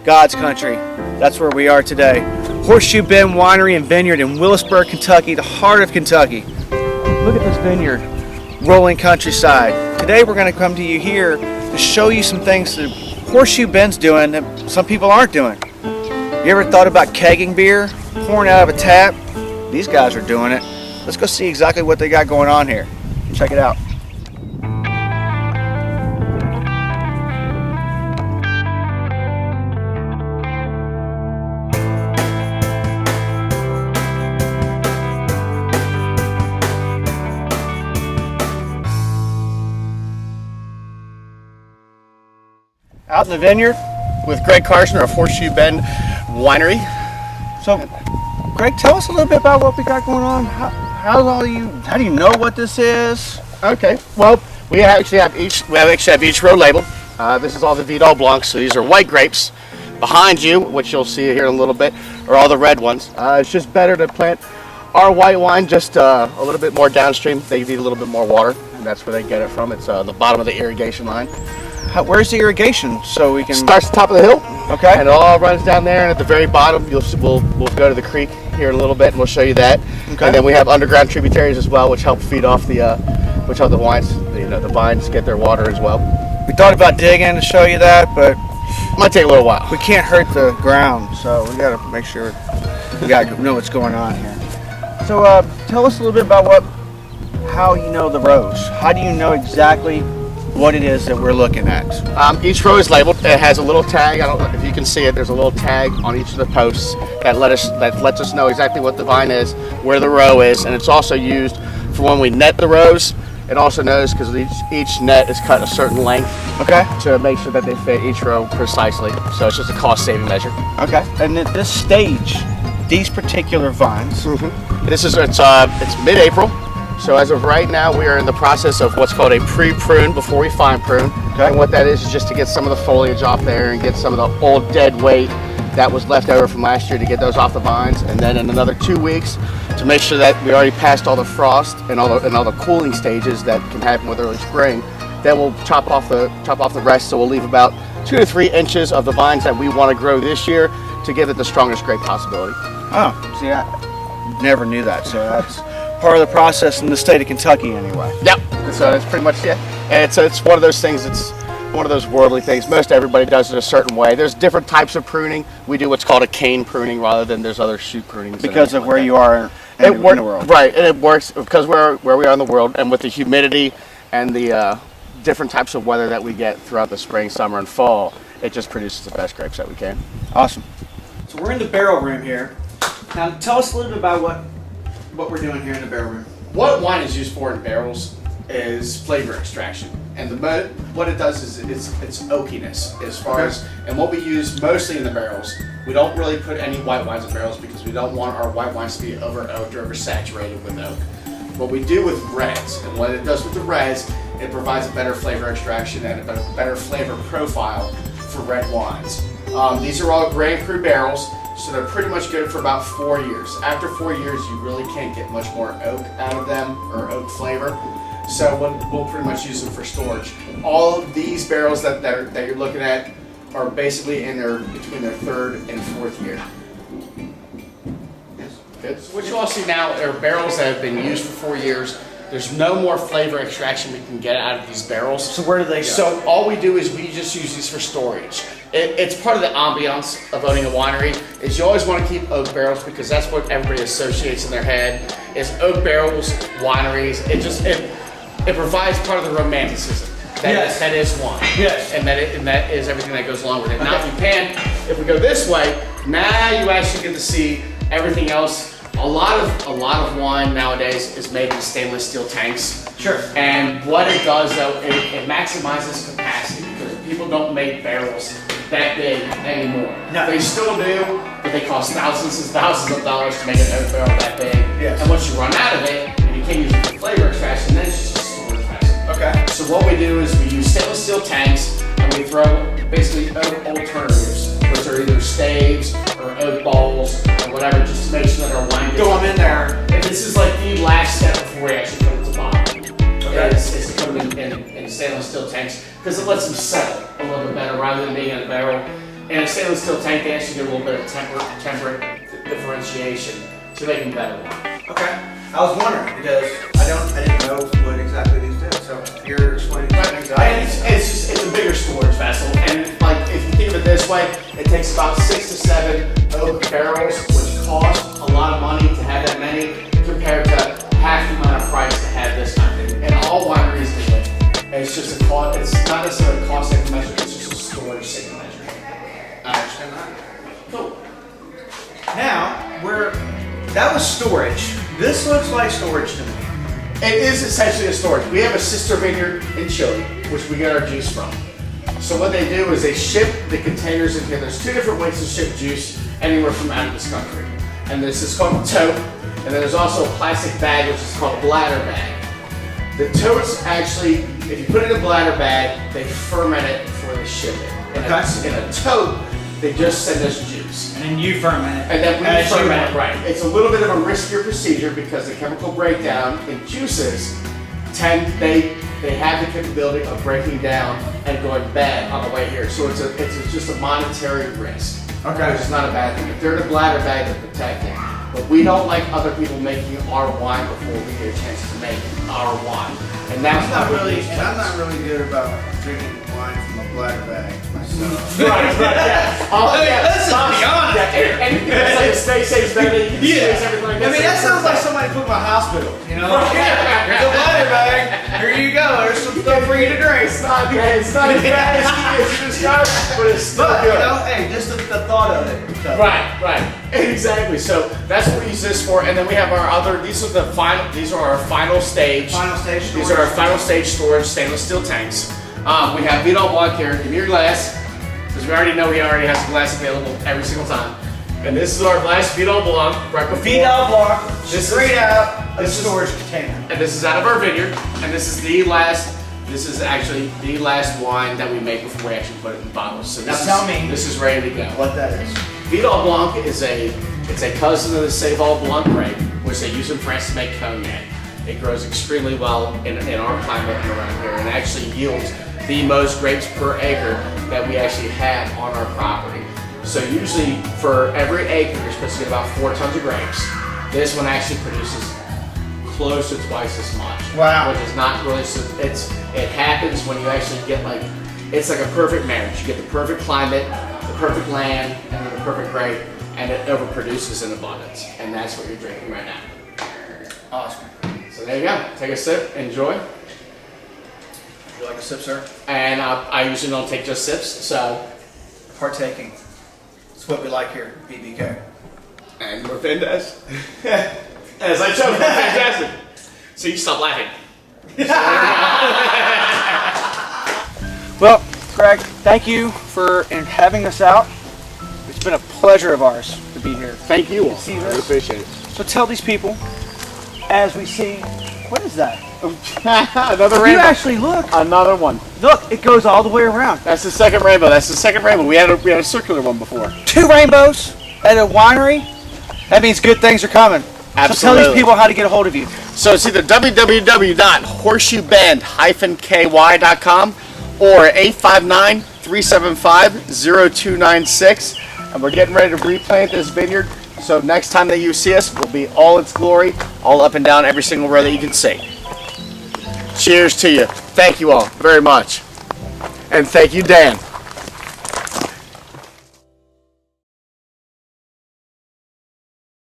God's country. That's where we are today. Horseshoe Bend Winery and Vineyard in Willisburg, Kentucky, the heart of Kentucky. Look at this vineyard, rolling countryside. Today we're going to come to you here to show you some things that Horseshoe Bend's doing that some people aren't doing. You ever thought about kegging beer, pouring out of a tap? These guys are doing it. Let's go see exactly what they got going on here. Check it out. Out in the vineyard with Greg Carson of Horseshoe Bend Winery. So, Greg, tell us a little bit about what we got going on. How do you know what this is? Okay, well, we actually have each row labeled. This is all the Vidal Blancs, so these are white grapes. Behind you, which you'll see here in a little bit, are all the red ones. It's just better to plant our white wine just a little bit more downstream. They need a little bit more water, and that's where they get it from. It's the bottom of the irrigation line. Where's the irrigation so we can... Starts at the top of the hill. Okay. And it all runs down there, and at the very bottom, we'll go to the creek here in a little bit, and we'll show you that. Okay. And then we have underground tributaries as well, which help feed off which help the wines, the vines get their water as well. We thought about digging to show you that, but it might take a little while. We can't hurt the ground, so we got to make sure we got to know what's going on here. So tell us a little bit about how you know the rows. How do you know exactly what it is that we're looking at? Each row is labeled. It has a little tag. I don't know if you can see it. There's a little tag on each of the posts that lets us know exactly what the vine is, where the row is, and it's also used for when we net the rows. It also knows because each net is cut a certain length. Okay. To make sure that they fit each row precisely. So it's just a cost-saving measure. Okay. And at this stage, these particular vines. Mm-hmm. It's mid-April. So as of right now, we are in the process of what's called a pre-prune before we fine prune. Okay. And what that is just to get some of the foliage off there and get some of the old dead weight that was left over from last year to get those off the vines. And then in another 2 weeks to make sure that we already passed all the frost and all the cooling stages that can happen with early spring. Then we'll chop off the rest. So we'll leave about 2 to 3 inches of the vines that we want to grow this year to give it the strongest grape possibility. Oh, see, I never knew that. So that's part of the process in the state of Kentucky anyway. Yep. So it's pretty much it. And it's one of those things, it's one of those worldly things. Most everybody does it a certain way. There's different types of pruning. We do what's called a cane pruning rather than there's other shoot prunings. Because of where you are in the world. Right, and it works because where we are in the world and with the humidity and the different types of weather that we get throughout the spring, summer, and fall, it just produces the best grapes that we can. Awesome. So we're in the barrel room here. Now tell us a little bit about what we're doing here in the barrel room. What wine is used for in barrels is flavor extraction, and what it does is it's oakiness as far as, and what we use mostly in the barrels. We don't really put any white wines in barrels because we don't want our white wines to be over oaked or oversaturated with oak. What we do with reds, and what it does with the reds, it provides a better flavor extraction and a better flavor profile for red wines. These are all grain cru barrels. So they're pretty much good for about 4 years. After 4 years, you really can't get much more oak out of them, or oak flavor. So we'll pretty much use them for storage. All of these barrels that you're looking at are basically between their 3rd and 4th year. Yes. Good. So what you all see now are barrels that have been used for 4 years. There's no more flavor extraction we can get out of these barrels. So where do they go? So all we do is we just use these for storage. It's part of the ambiance of owning a winery, is you always want to keep oak barrels because that's what everybody associates in their head, is oak barrels, wineries. It provides part of the romanticism. That is wine. Yes. And that is everything that goes along with it. Okay. Now if we go this way, now you actually get to see everything else. A lot of wine nowadays is made in stainless steel tanks. Sure. And what it does though, it maximizes capacity because people don't make barrels that big anymore. No. They still do, but they cost thousands and thousands of dollars to make an oak barrel that big. Yes. And once you run out of it, and you can't use it for flavor extraction, then it's just a storage vessel. Okay. So what we do is we use stainless steel tanks, and we throw basically oak alternatives, which are either staves or oak balls or whatever, just to make sure that our wine gets throw them in there. And this is like the last step before we actually put it to bottle. Okay. It's to put them in stainless steel tanks because it lets them settle a little bit better rather than being in a barrel. In a stainless steel tank, they actually get a little bit of temperate differentiation to make them better wine. Okay. I was wondering because I didn't know what exactly these did. So you're explaining things. And it's a bigger storage vessel, and like if you think of it this way, it takes about 6 to 7 oak barrels, which cost a lot of money to have that many, compared to half the amount of price to have this kind of thing. And all wineries do it. And it's just a cost. It's not necessarily a cost-saving measure. It's just a storage-saving measure. I understand that. Cool. Now that was storage. This looks like storage to me. It is essentially a storage. We have a sister vineyard in Chile, which we get our juice from. So what they do is they ship the containers in here. There's 2 different ways to ship juice anywhere from out of this country. And this is called a tote. And then there's also a plastic bag, which is called a bladder bag. The totes actually, if you put it in a bladder bag, they ferment it before they ship it. In a tote, they just send us juice. And then you ferment it. And then we ferment it, right. It's a little bit of a riskier procedure because the chemical breakdown in juices they have the capability of breaking down and going bad on the way here. So it's just a monetary risk. Okay. Which is not a bad thing. If they're in a bladder bag, they're protected. But we don't like other people making our wine before we get a chance to make our wine. And that's I'm not really good about drinking wine from a bladder bag myself. Right, yeah. Let's be honest. And it's like a space age belly, you can space everything like that. I mean, that sounds like somebody put in my hospital, you know? Here's a bladder bag. Here you go. There's some stuff for you to drink. It's not as bad as you described, but it's still good. You know, hey, just the thought of it. Right. Exactly. So that's what we use this for. And then we have our other, these are our final stage. Final stage storage. These are our final stage storage stainless steel tanks. We have Vineyard Blanc here. Give me your glass. Because we already know he already has a glass available every single time. And this is our glass Vineyard Blanc. Right before. Vineyard Blanc, straight out of this the storage container. And this is out of our vineyard. And this is actually the last wine that we make before we actually put it in bottles. So tell me this is ready to go. What that is. Vineyard Blanc is a cousin of the Seyval Blanc grape, which they use in France to make cognac. It grows extremely well in our climate and around here, and actually yields the most grapes per acre that we actually have on our property. So usually for every acre, you're supposed to get about 4 tons of grapes. This one actually produces close to twice as much. Wow. Which is not really, it happens when you actually get it's like a perfect marriage. You get the perfect climate, the perfect land, and the perfect grape, and it overproduces in abundance. And that's what you're drinking right now. Awesome. So there you go. Take a sip, enjoy. Would you like a sip, sir? And I usually don't take just sips, so. Partaking. It's what we like here at BBK. And we're fantastic. As I told you, we're fantastic. So you stop laughing. Well, Greg, thank you for having us out. It's been a pleasure of ours to be here. Thank you all. See I this. appreciate it. So tell these people, as we see, what is that? Another rainbow. You actually look. Another one. Look, it goes all the way around. That's the second rainbow. We had a circular one before. 2 rainbows at a winery. That means good things are coming. Absolutely. So tell these people how to get a hold of you. So it's either www.horseshoeband-ky.com or 859-375-0296. And we're getting ready to replant this vineyard. So next time that you see us, we'll be all its glory, all up and down every single row that you can see. Cheers to you. Thank you all very much. And thank you, Dan.